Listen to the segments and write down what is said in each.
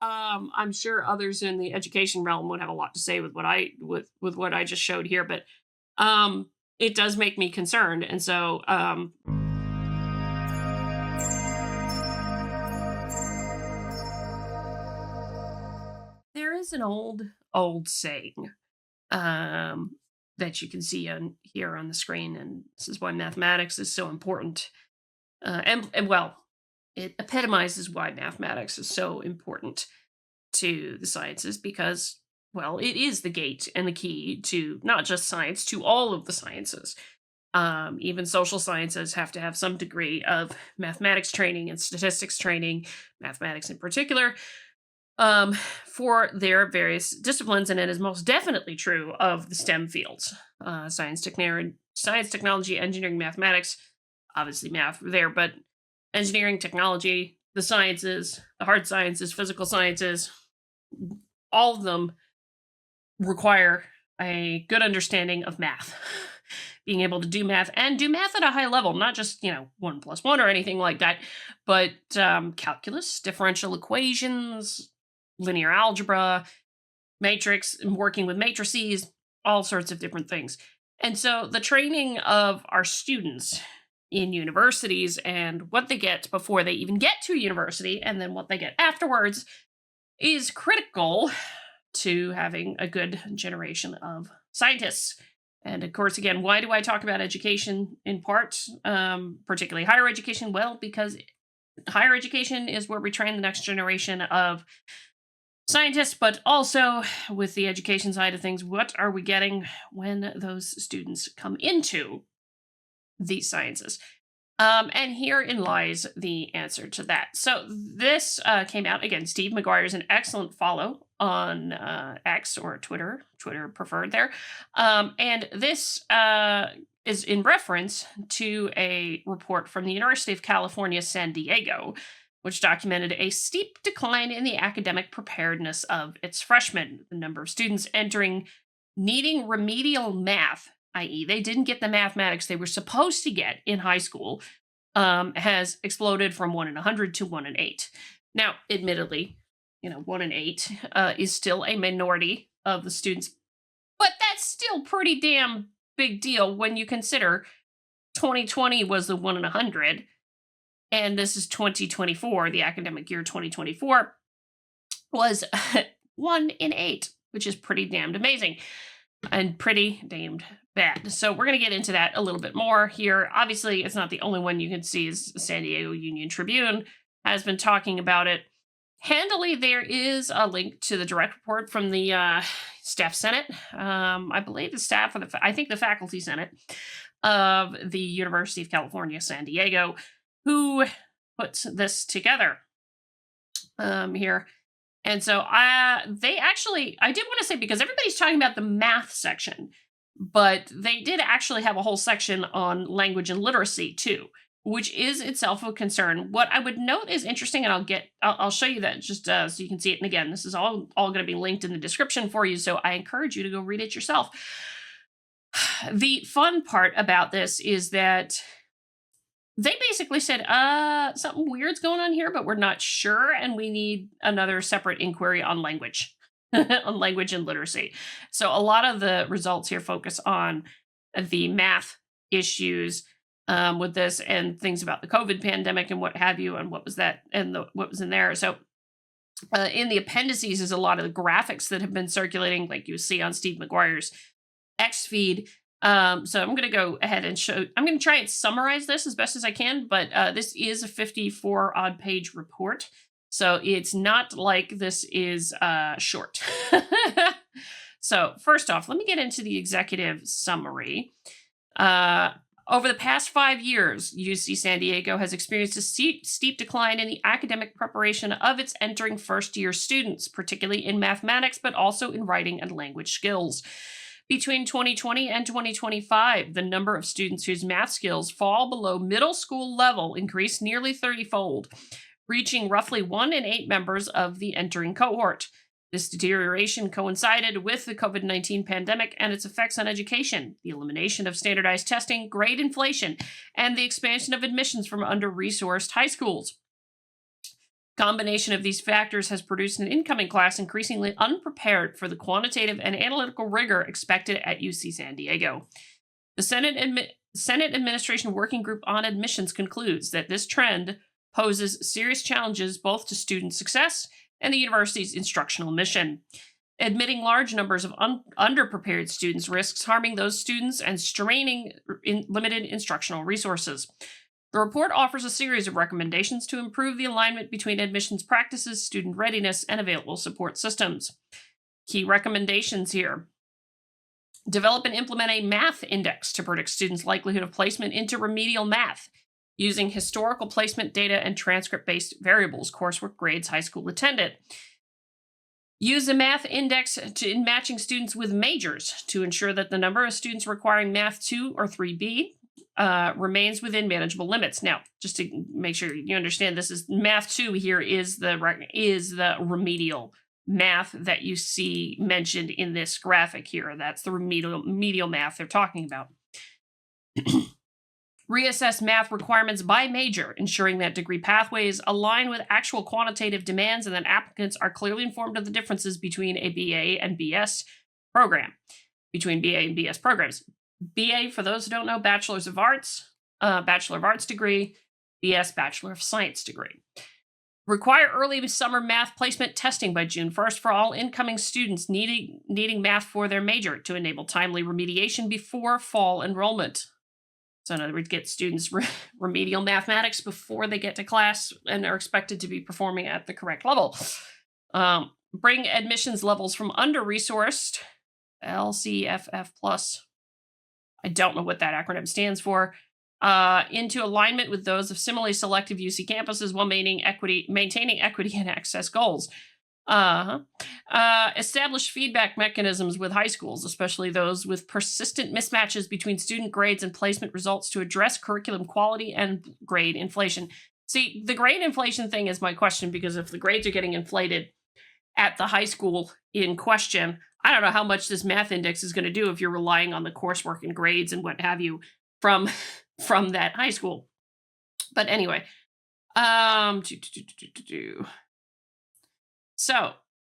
I'm sure others in the education realm would have a lot to say with with what I just showed here, but um, it does make me concerned, and so there is an old saying um, that you can see on here on the screen, and this is why mathematics is so important. And well, it epitomizes why mathematics is so important to the sciences because, well, it is the gate and the key to not just science, to all of the sciences. Even social sciences have to have some degree of mathematics training and statistics training, mathematics in particular, for their various disciplines. And it is most definitely true of the STEM fields science, technology, engineering, mathematics, obviously math there, but engineering, technology, the sciences, the hard sciences, physical sciences, all of them require a good understanding of math. Being able to do math and do math at a high level, not just, 1 plus 1 or anything like that, but calculus, differential equations, linear algebra, matrix, and working with matrices, all sorts of different things. And so the training of our students in universities and what they get before they even get to university and then what they get afterwards is critical to having a good generation of scientists. And of course, again, why do I talk about education in part, particularly higher education? Well, because higher education is where we train the next generation of scientists, but also with the education side of things, what are we getting when those students come into these sciences? And herein lies the answer to that. So this came out again. Steve McGuire is an excellent follow on X or Twitter preferred there. And this is in reference to a report from the University of California, San Diego, which documented a steep decline in the academic preparedness of its freshmen. The number of students entering needing remedial math, i.e., they didn't get the mathematics they were supposed to get in high school, has exploded from 1 in 100 to 1 in 8. Now, admittedly, 1 in 8 is still a minority of the students, but that's still pretty damn big deal when you consider 2020 was the 1 in 100, and this is 2024, the academic year 2024 was 1 in 8, which is pretty damned amazing and pretty damned bad. So we're going to get into that a little bit more here. Obviously, it's not the only one you can see. Is San Diego Union Tribune has been talking about it handily. There is a link to the direct report from the staff senate. I believe the staff, or I think the faculty senate of the University of California, San Diego, who puts this together here. And so I did want to say, because everybody's talking about the math section, but they did actually have a whole section on language and literacy too, which is itself a concern. What I would note is interesting, and I'll show you that just so you can see it. And again, this is all going to be linked in the description for you, so I encourage you to go read it yourself. The fun part about this is that they basically said, something weird's going on here, but we're not sure, and we need another separate inquiry on language, on language and literacy. So a lot of the results here focus on the math issues with this and things about the COVID pandemic and what have you, and what was that, and what was in there. So in the appendices is a lot of the graphics that have been circulating, like you see on Steve McGuire's X feed. So I'm going to go ahead and I'm going to try and summarize this as best as I can, but this is a 54 odd page report. So it's not like this is short. So first off, let me get into the executive summary. Over the past 5 years, UC San Diego has experienced a steep decline in the academic preparation of its entering first-year students, particularly in mathematics, but also in writing and language skills. Between 2020 and 2025, the number of students whose math skills fall below middle school level increased nearly 30-fold, reaching roughly 1 in 8 members of the entering cohort. This deterioration coincided with the COVID-19 pandemic and its effects on education, the elimination of standardized testing, grade inflation, and the expansion of admissions from under-resourced high schools. Combination of these factors has produced an incoming class increasingly unprepared for the quantitative and analytical rigor expected at UC San Diego. The Senate Administration Working Group on Admissions concludes that this trend poses serious challenges both to student success and the university's instructional mission. Admitting large numbers of underprepared students risks harming those students and straining limited instructional resources. The report offers a series of recommendations to improve the alignment between admissions practices, student readiness, and available support systems. Key recommendations here: develop and implement a math index to predict students' likelihood of placement into remedial math using historical placement data and transcript-based variables, coursework, grades, high school attendance. Use a math index in matching students with majors to ensure that the number of students requiring Math 2 or 3B remains within manageable limits. Now, just to make sure you understand, this is Math 2 here is the remedial math that you see mentioned in this graphic here. That's the remedial math they're talking about. Reassess math requirements by major, ensuring that degree pathways align with actual quantitative demands and that applicants are clearly informed of the differences between a BA and BS program, programs. BA, for those who don't know, Bachelor of Arts degree, BS, Bachelor of Science degree. Require early summer math placement testing by June 1st for all incoming students needing math for their major to enable timely remediation before fall enrollment. So in other words, get students remedial mathematics before they get to class and are expected to be performing at the correct level. Bring admissions levels from under-resourced, LCFF+, I don't know what that acronym stands for, into alignment with those of similarly selective UC campuses while maintaining equity and access goals. Establish feedback mechanisms with high schools, especially those with persistent mismatches between student grades and placement results, to address curriculum quality and grade inflation. See, the grade inflation thing is my question, because if the grades are getting inflated at the high school in question, I don't know how much this math index is going to do if you're relying on the coursework and grades and what have you from that high school. But anyway, so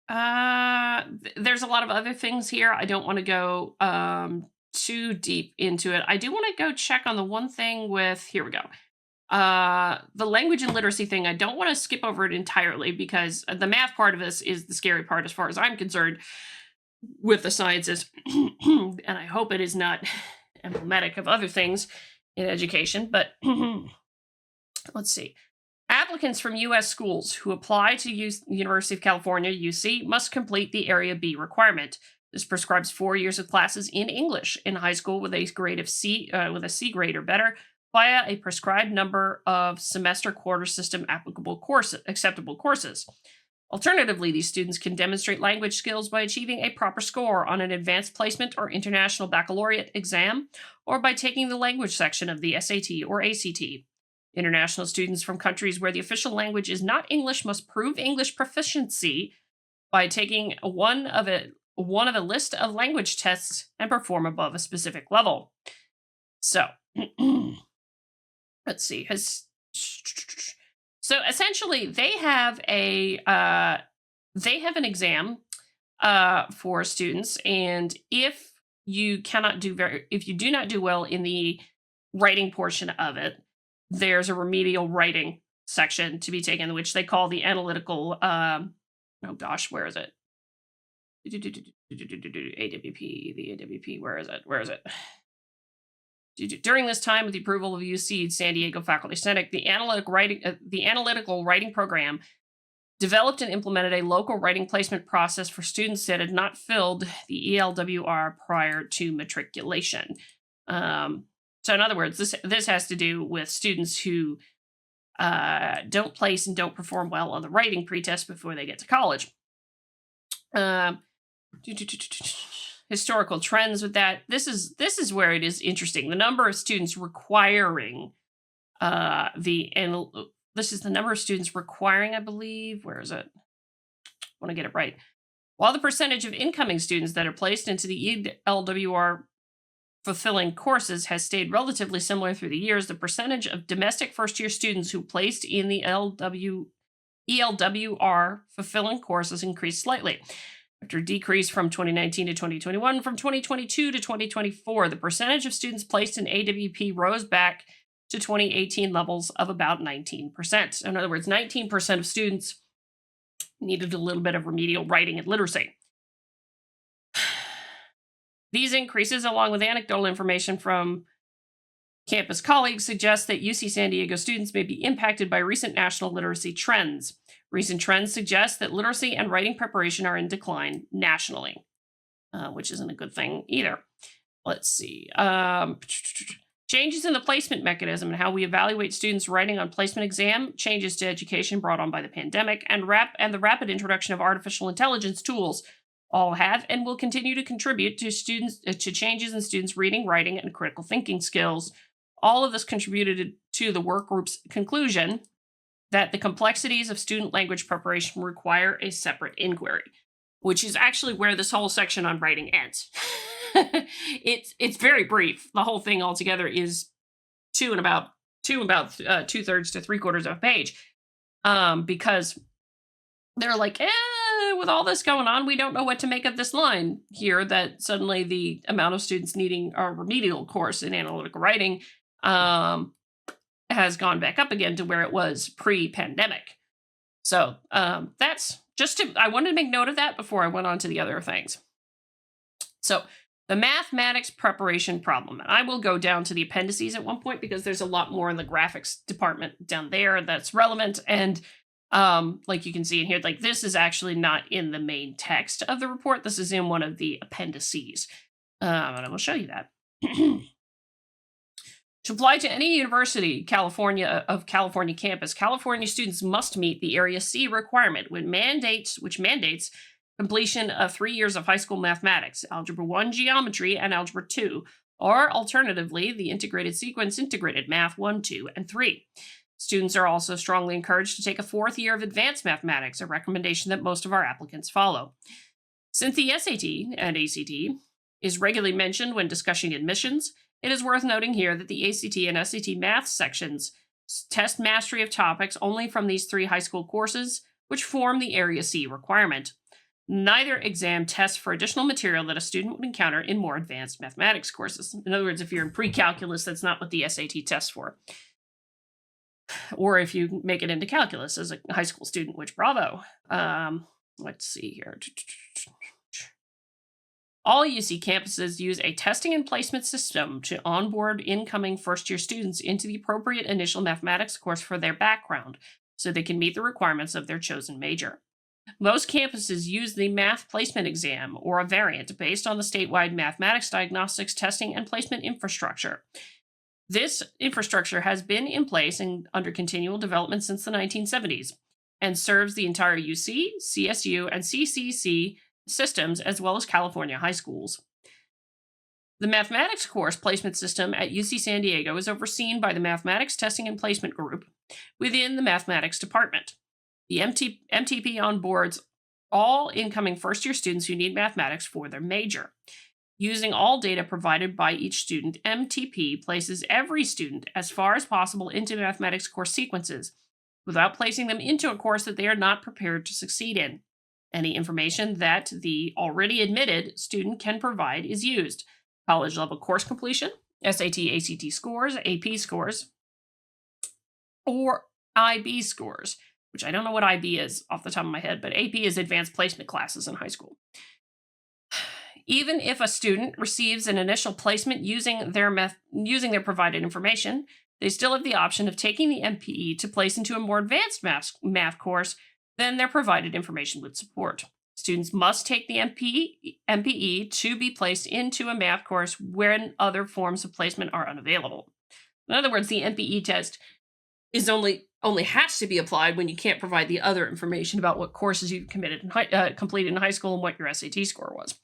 there's a lot of other things here. I don't want to go too deep into it. I do want to go check on the one thing with, here we go. The language and literacy thing, I don't want to skip over it entirely, because the math part of this is the scary part as far as I'm concerned with the sciences. And I hope it is not emblematic of other things in education, but let's see. Applicants from U.S. schools who apply to University of California, UC, must complete the Area B requirement. This prescribes 4 years of classes in English in high school with a grade of C, with a C grade or better, via a prescribed number of semester quarter system acceptable courses. Alternatively, these students can demonstrate language skills by achieving a proper score on an advanced placement or international baccalaureate exam, or by taking the language section of the SAT or ACT. International students from countries where the official language is not English must prove English proficiency by taking one of a list of language tests and perform above a specific level. So, let's see. So essentially, they have an exam for students, and if you do not do well in the writing portion of it, there's a remedial writing section to be taken, which they call the analytical. Where is it? AWP. Where is it? During this time, with the approval of UC San Diego Faculty Senate, the analytical writing program developed and implemented a local writing placement process for students that had not filled the ELWR prior to matriculation. So in other words, this has to do with students who don't place and don't perform well on the writing pretest before they get to college. Historical trends with that. This is where it is interesting. The number of students requiring this is the number of students requiring, I believe. Where is it? I want to get it right. While the percentage of incoming students that are placed into the ELWR fulfilling courses has stayed relatively similar through the years, the percentage of domestic first-year students who placed in the ELWR fulfilling courses increased slightly. After a decrease from 2019 to 2021, from 2022 to 2024, the percentage of students placed in AWP rose back to 2018 levels of about 19%. In other words, 19% of students needed a little bit of remedial writing and literacy. These increases, along with anecdotal information from campus colleagues, suggest that UC San Diego students may be impacted by recent national literacy trends. Recent trends suggest that literacy and writing preparation are in decline nationally, which isn't a good thing either. Let's see. Changes in the placement mechanism and how we evaluate students writing on placement exam, changes to education brought on by the pandemic, and the rapid introduction of artificial intelligence tools all have and will continue to contribute to changes in students' reading, writing, and critical thinking skills. All of this contributed to the work group's conclusion that the complexities of student language preparation require a separate inquiry, which is actually where this whole section on writing ends. It's very brief. The whole thing altogether is about 2/3 to 3/4 of a page, because they're like, with all this going on, we don't know what to make of this line here, that suddenly the amount of students needing a remedial course in analytical writing has gone back up again to where it was pre-pandemic. So that's I wanted to make note of that before I went on to the other things. So the mathematics preparation problem. And I will go down to the appendices at one point because there's a lot more in the graphics department down there that's relevant. And like you can see in here, like this is actually not in the main text of the report. This is in one of the appendices. And I will show you that. To apply to any university California campus, California students must meet the Area C requirement, which mandates completion of 3 years of high school mathematics, Algebra 1 geometry, and Algebra 2, or alternatively, the integrated sequence integrated math 1, 2, and 3. Students are also strongly encouraged to take a 4th year of advanced mathematics, a recommendation that most of our applicants follow. Since the SAT and ACT is regularly mentioned when discussing admissions, it is worth noting here that the ACT and SAT math sections test mastery of topics only from these 3 high school courses, which form the Area C requirement. Neither exam tests for additional material that a student would encounter in more advanced mathematics courses. In other words, if you're in pre-calculus, that's not what the SAT tests for. Or if you make it into calculus as a high school student, which bravo. Let's see here. All UC campuses use a testing and placement system to onboard incoming first-year students into the appropriate initial mathematics course for their background, so they can meet the requirements of their chosen major. Most campuses use the math placement exam, or a variant, based on the statewide mathematics diagnostics testing and placement infrastructure. This infrastructure has been in place and under continual development since the 1970s, and serves the entire UC, CSU, and CCC systems, as well as California high schools. The mathematics course placement system at UC San Diego is overseen by the Mathematics Testing and Placement Group within the Mathematics Department. The MTP onboards all incoming first-year students who need mathematics for their major. Using all data provided by each student, MTP places every student as far as possible into mathematics course sequences, without placing them into a course that they are not prepared to succeed in. Any information that the already admitted student can provide is used. College level course completion, SAT, ACT scores, AP scores, or IB scores, which I don't know what IB is off the top of my head, but AP is advanced placement classes in high school. Even if a student receives an initial placement using their provided information, they still have the option of taking the MPE to place into a more advanced math course than their provided information would support. Students must take the MPE to be placed into a math course when other forms of placement are unavailable. In other words, the MPE test is only has to be applied when you can't provide the other information about what courses you've completed in high school and what your SAT score was.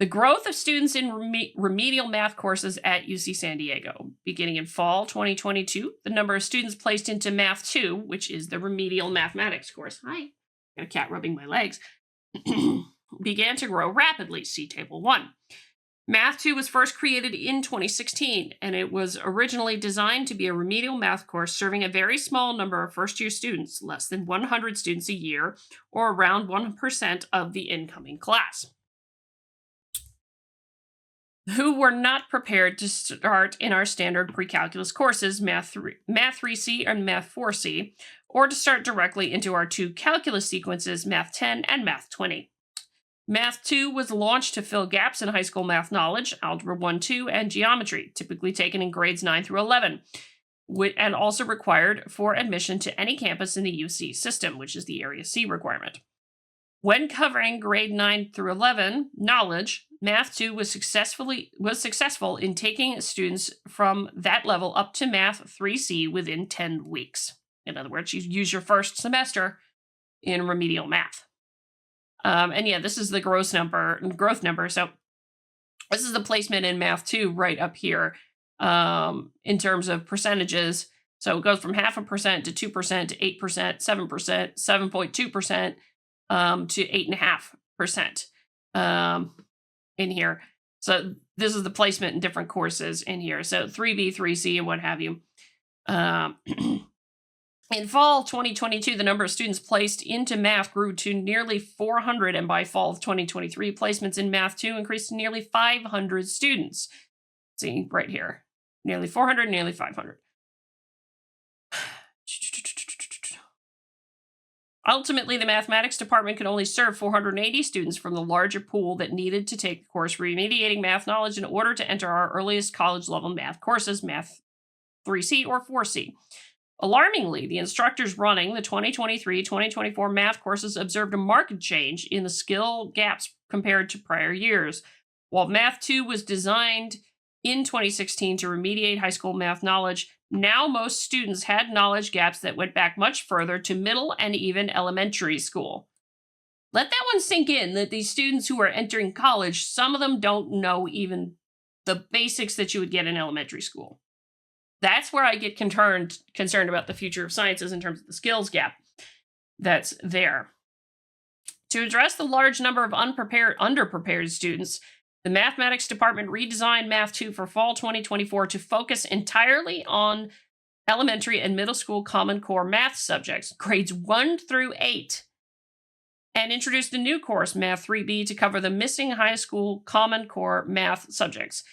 The growth of students in remedial math courses at UC San Diego. Beginning in fall 2022, the number of students placed into Math 2, which is the remedial mathematics course, got a cat rubbing my legs, began to grow rapidly, see Table 1. Math 2 was first created in 2016, and it was originally designed to be a remedial math course serving a very small number of first year students, less than 100 students a year, or around 1% of the incoming class, who were not prepared to start in our standard pre-calculus courses, Math 3C and Math 4C, or to start directly into our two calculus sequences, Math 10 and Math 20. Math 2 was launched to fill gaps in high school math knowledge, Algebra 1, 2, and geometry, typically taken in grades 9 through 11, and also required for admission to any campus in the UC system, which is the Area C requirement. When covering grade 9 through 11 knowledge, Math 2 was successful in taking students from that level up to Math 3C within 10 weeks. In other words, you use your first semester in remedial math. And yeah, this is the growth number. So this is the placement in Math 2 right up here in terms of percentages. So it goes from 0.5% to 2% to 8%, 7%, 7.2%, to 8.5% in here. So this is the placement in different courses in here. So 3B, 3C, and what have you. In fall 2022, the number of students placed into math grew to nearly 400, and by fall of 2023, placements in Math 2 increased to nearly 500 students. See, right here. Nearly 400, nearly 500. Ultimately, the mathematics department could only serve 480 students from the larger pool that needed to take the course remediating math knowledge in order to enter our earliest college-level math courses, Math 3C or 4C. Alarmingly, the instructors running the 2023-2024 math courses observed a marked change in the skill gaps compared to prior years. While Math 2 was designed in 2016 to remediate high school math knowledge, now most students had knowledge gaps that went back much further to middle and even elementary school. Let that one sink in, that these students who are entering college, some of them don't know even the basics that you would get in elementary school. That's where I get concerned about the future of sciences in terms of the skills gap that's there. To address the large number of underprepared students, the mathematics department redesigned Math 2 for fall 2024 to focus entirely on elementary and middle school Common Core math subjects, grades 1 through 8, and introduced a new course, Math 3B, to cover the missing high school Common Core math subjects.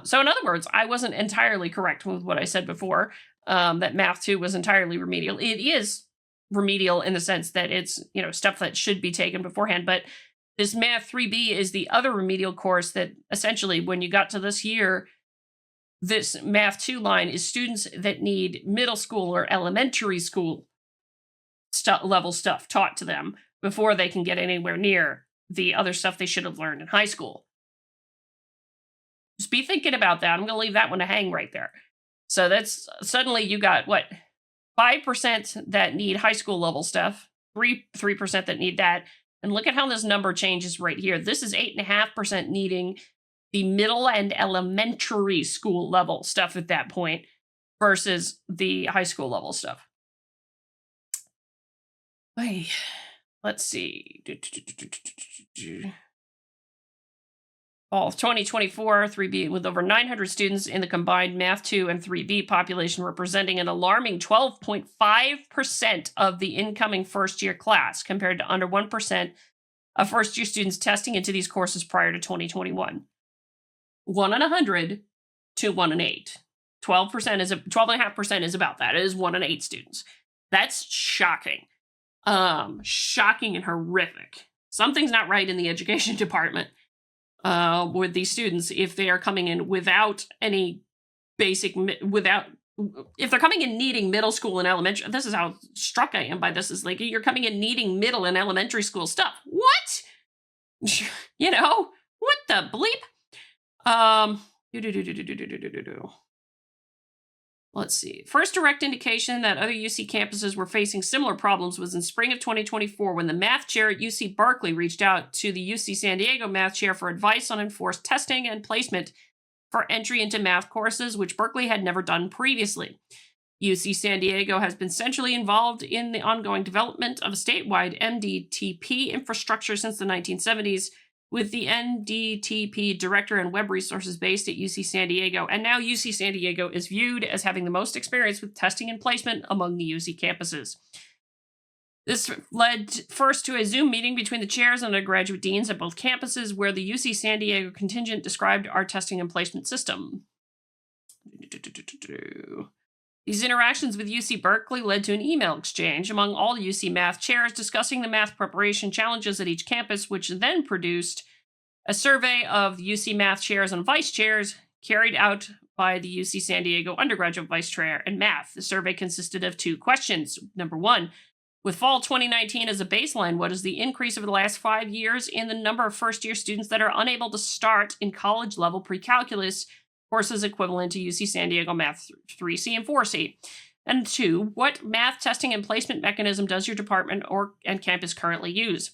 So in other words, I wasn't entirely correct with what I said before, that Math 2 was entirely remedial. It is remedial in the sense that it's, stuff that should be taken beforehand, but this Math 3B is the other remedial course that essentially, when you got to this year, this Math 2 line is students that need middle school or elementary school level stuff taught to them before they can get anywhere near the other stuff they should have learned in high school. Just be thinking about that. I'm going to leave that one to hang right there. So that's suddenly you got 5% that need high school level stuff, 3% that need that. And look at how this number changes right here. This is 8.5% needing the middle and elementary school level stuff at that point versus the high school level stuff. Let's see. Fall of 2024, 3B, with over 900 students in the combined Math 2 and 3B population, representing an alarming 12.5% of the incoming first-year class, compared to under 1% of first-year students testing into these courses prior to 2021. 1 in 100 to 1 in 8. 12.5% is about that. It is 1 in 8 students. That's shocking. Shocking and horrific. Something's not right in the education department with these students if they are coming in without any basic, if they're coming in needing middle school and elementary. This is how struck I am by this, is like, you're coming in needing middle and elementary school stuff. What? What the bleep? Let's see. First direct indication that other UC campuses were facing similar problems was in spring of 2024 when the math chair at UC Berkeley reached out to the UC San Diego math chair for advice on enforced testing and placement for entry into math courses, which Berkeley had never done previously. UC San Diego has been centrally involved in the ongoing development of a statewide MDTP infrastructure since the 1970s, with the NDTP director and web resources based at UC San Diego. And now UC San Diego is viewed as having the most experience with testing and placement among the UC campuses. This led first to a Zoom meeting between the chairs and undergraduate deans at both campuses, where the UC San Diego contingent described our testing and placement system. These interactions with UC Berkeley led to an email exchange among all UC math chairs discussing the math preparation challenges at each campus, which then produced a survey of UC math chairs and vice chairs carried out by the UC San Diego undergraduate vice chair in math. The survey consisted of 2 questions. Number 1, with fall 2019 as a baseline, what is the increase over the last 5 years in the number of first-year students that are unable to start in college-level pre-calculus courses equivalent to UC San Diego Math 3C and 4C? And 2, what math testing and placement mechanism does your department and campus currently use?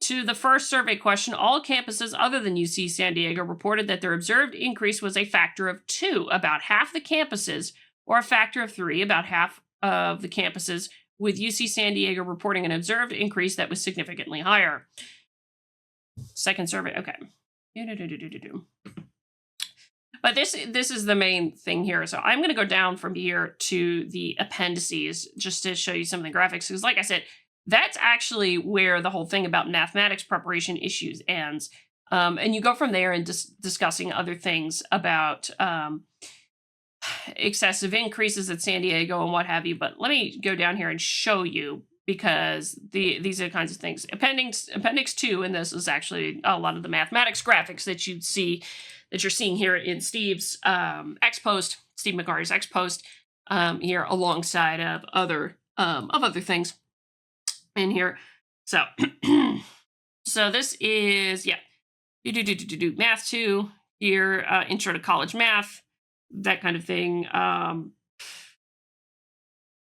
To the first survey question, all campuses other than UC San Diego reported that their observed increase was a factor of 2, about half the campuses, or a factor of 3, about half of the campuses, with UC San Diego reporting an observed increase that was significantly higher. Second survey, okay. But this is the main thing here. So I'm going to go down from here to the appendices just to show you some of the graphics. Because like I said, that's actually where the whole thing about mathematics preparation issues ends. And you go from there and discussing other things about excessive increases at San Diego and what have you. But let me go down here and show you, because these are the kinds of things. Appendix 2 in this is actually a lot of the mathematics graphics that you're seeing here in Steve's X post, Steve McGarry's X post, here alongside of other things in here. So so this is math 2 here, intro to college math, that kind of thing.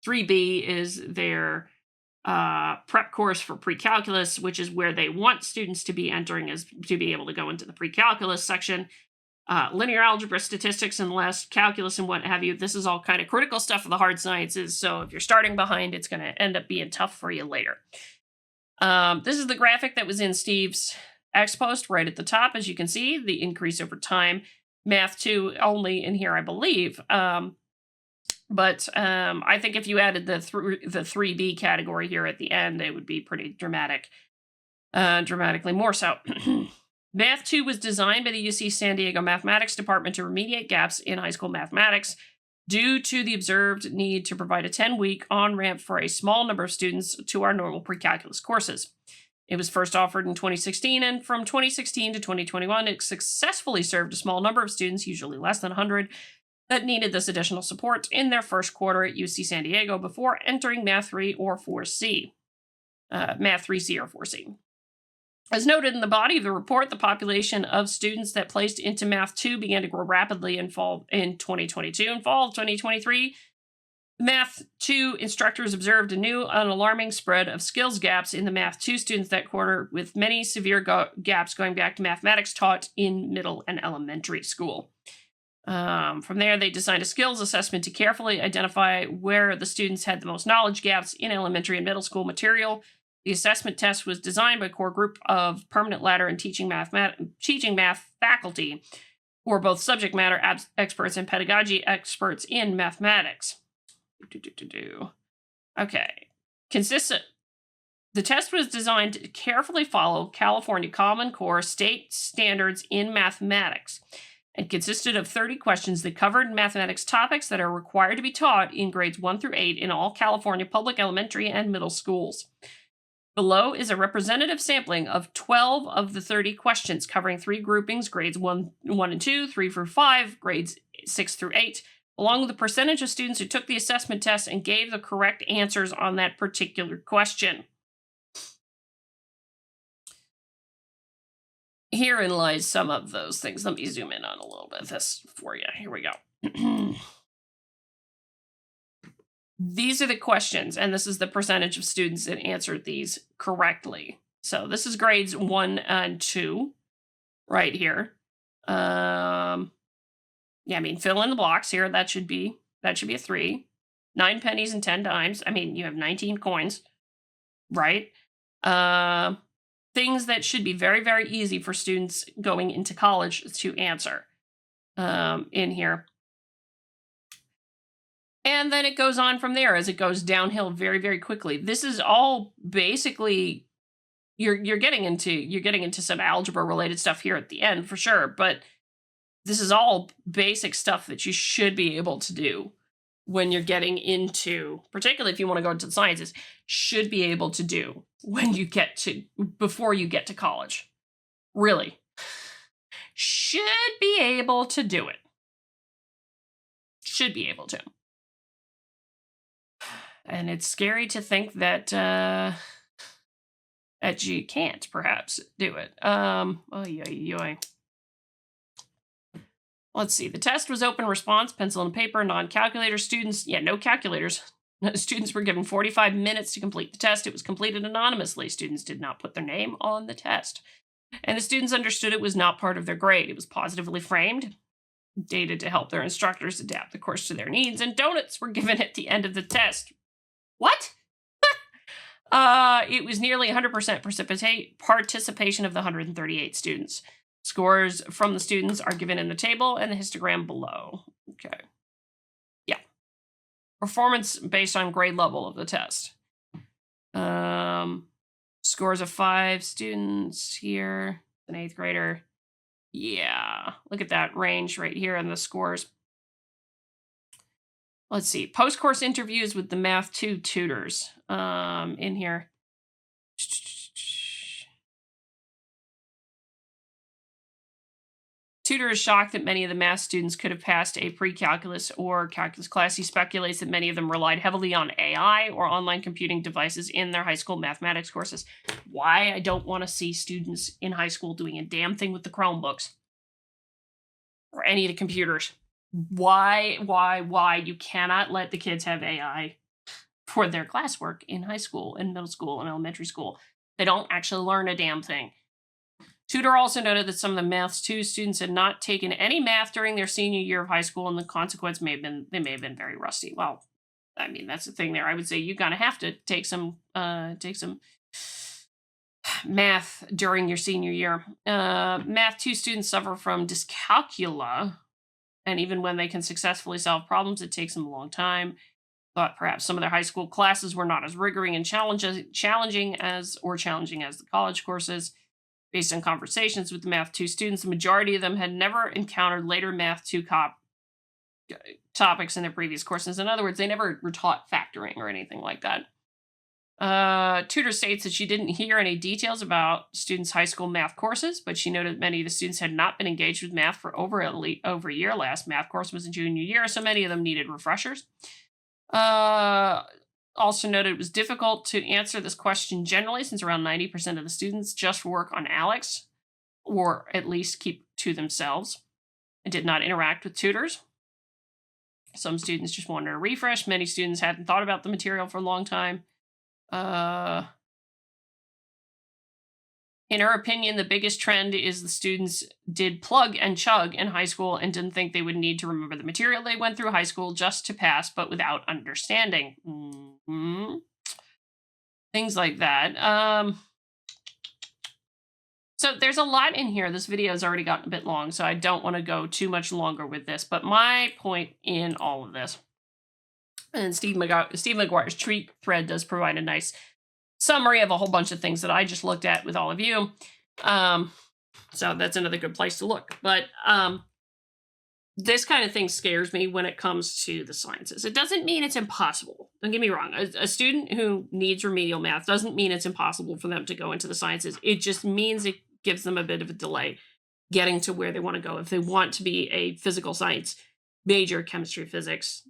3B is their prep course for pre-calculus, which is where they want students to be entering as to be able to go into the pre-calculus section. Linear algebra, statistics, and less calculus and what have you. This is all kind of critical stuff for the hard sciences. So if you're starting behind, it's going to end up being tough for you later. This is the graphic that was in Steve's X post right at the top. As you can see, the increase over time. Math 2 only in here, I believe. But I think if you added the 3B category here at the end, it would be pretty dramatic. Dramatically more so. Math 2 was designed by the UC San Diego Mathematics Department to remediate gaps in high school mathematics due to the observed need to provide a 10-week on-ramp for a small number of students to our normal pre-calculus courses. It was first offered in 2016, and from 2016 to 2021, it successfully served a small number of students, usually less than 100, that needed this additional support in their first quarter at UC San Diego before entering Math 3 or 4C. Math 3C or 4C. As noted in the body of the report, the population of students that placed into Math 2 began to grow rapidly in 2022. In fall of 2023, Math 2 instructors observed a new and alarming spread of skills gaps in the Math 2 students that quarter, with many severe gaps going back to mathematics taught in middle and elementary school. From there, they designed a skills assessment to carefully identify where the students had the most knowledge gaps in elementary and middle school material. The assessment test was designed by a core group of permanent ladder and teaching math faculty who are both subject matter experts and pedagogy experts in mathematics. Okay. The test was designed to carefully follow California Common Core state standards in mathematics and consisted of 30 questions that covered mathematics topics that are required to be taught in grades 1 through 8 in all California public elementary and middle schools. Below is a representative sampling of 12 of the 30 questions, covering 3 groupings, grades 1 and 2, 3 through 5, grades 6 through 8, along with the percentage of students who took the assessment test and gave the correct answers on that particular question. Herein lies some of those things. Let me zoom in on a little bit of this for you. Here we go. These are the questions, and this is the percentage of students that answered these correctly. So this is grades 1 and 2 right here. Yeah, I mean, fill in the blocks here. That should be a 3. 9 pennies and 10 dimes. I mean, you have 19 coins, right? things that should be very, very easy for students going into college to answer in here. And then it goes on from there as it goes downhill very, very quickly. This is all basically you're getting into some algebra related stuff here at the end for sure, but this is all basic stuff that you should be able to do when you're getting into, particularly if you want to go into the sciences, should be able to do when you get to, before you get to college. Really. Should be able to do it. Should be able to. And it's scary to think that that you can't perhaps do it. Let's see. The test was open response, pencil and paper, non-calculator. Students, no calculators. Students were given 45 minutes to complete the test. It was completed anonymously. Students did not put their name on the test. And the students understood it was not part of their grade. It was positively framed, dated to help their instructors adapt the course to their needs, and donuts were given at the end of the test. What? It was nearly 100% participation of the 138 students. Scores from the students are given in the table and the histogram below. Okay. Yeah. Performance based on grade level of the test. Scores of 5 students here. An 8th grader. Yeah. Look at that range right here on the scores. Let's see. Post-course interviews with the Math 2 tutors in here. Tutor is shocked that many of the math students could have passed a pre-calculus or calculus class. He speculates that many of them relied heavily on AI or online computing devices in their high school mathematics courses. Why I don't want to see students in high school doing a damn thing with the Chromebooks or any of the computers. Why you cannot let the kids have AI for their classwork in high school, in middle school, and elementary school. They don't actually learn a damn thing. Tutor also noted that some of the Math 2 students had not taken any math during their senior year of high school, and the consequence may have been very rusty. Well, I mean, that's the thing there. I would say you're gonna have to take some math during your senior year. Math 2 students suffer from dyscalculia, and even when they can successfully solve problems, it takes them a long time. Thought perhaps some of their high school classes were not as rigorous and challenging as the college courses. Based on conversations with the Math 2 students, the majority of them had never encountered later Math 2 topics in their previous courses. In other words, they never were taught factoring or anything like that. Tutor states that she didn't hear any details about students' high school math courses, but she noted many of the students had not been engaged with math for over a year. Last math course was in junior year, so many of them needed refreshers. Also noted it was difficult to answer this question generally, since around 90% of the students just work on ALEKS, or at least keep to themselves, and did not interact with tutors. Some students just wanted a refresh. Many students hadn't thought about the material for a long time. In her opinion, the biggest trend is the students did plug and chug in high school and didn't think they would need to remember the material they went through high school just to pass, but without understanding. Mm-hmm. Things like that. So there's a lot in here. This video has already gotten a bit long, so I don't want to go too much longer with this. But my point in all of this, and Steve McGuire's tweet thread does provide a nice summary of a whole bunch of things that I just looked at with all of you. So that's another good place to look. But this kind of thing scares me when it comes to the sciences. It doesn't mean it's impossible. Don't get me wrong. A student who needs remedial math doesn't mean it's impossible for them to go into the sciences. It just means it gives them a bit of a delay getting to where they want to go. If they want to be a physical science major, chemistry, physics,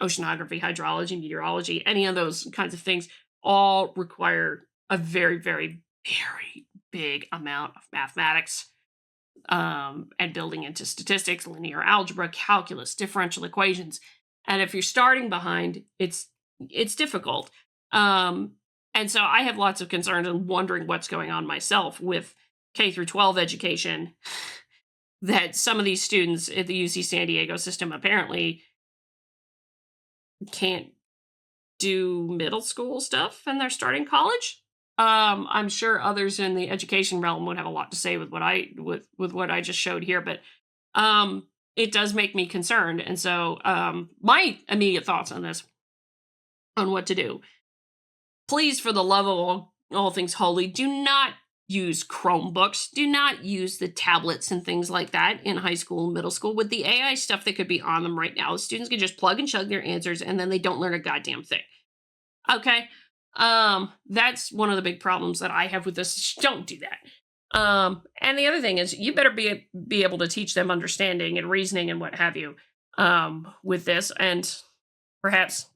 oceanography, hydrology, meteorology, any of those kinds of things, all require a very, very, very big amount of mathematics and building into statistics, linear algebra, calculus, differential equations. And if you're starting behind, it's difficult. And so I have lots of concerns and wondering what's going on myself with K through 12 education, that some of these students at the UC San Diego system apparently can't do middle school stuff and they're starting college. I'm sure others in the education realm would have a lot to say with with what I just showed here, but it does make me concerned. And so my immediate thoughts on this, on what to do. Please, for the love of all things holy, do not use Chromebooks. Do not use the tablets and things like that in high school and middle school with the AI stuff that could be on them right now. Students can just plug and chug their answers and then they don't learn a goddamn thing. Okay. That's one of the big problems that I have with this. Don't do that. And the other thing is you better be able to teach them understanding and reasoning and what have you with this. And perhaps,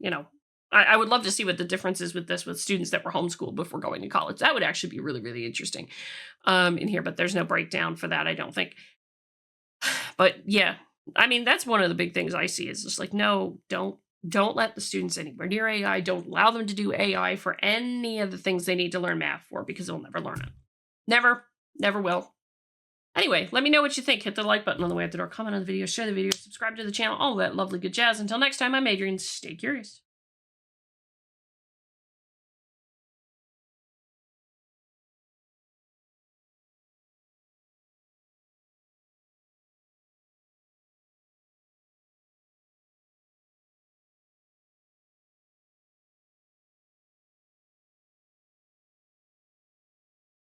I would love to see what the difference is with this with students that were homeschooled before going to college. That would actually be really, really interesting in here, but there's no breakdown for that, I don't think. But yeah, I mean, that's one of the big things I see is just like, no, don't let the students anywhere near AI. Don't allow them to do AI for any of the things they need to learn math for because they'll never learn it. Never, never will. Anyway, let me know what you think. Hit the like button on the way out the door, comment on the video, share the video, subscribe to the channel, all that lovely good jazz. Until next time, I'm Adrian. Stay curious.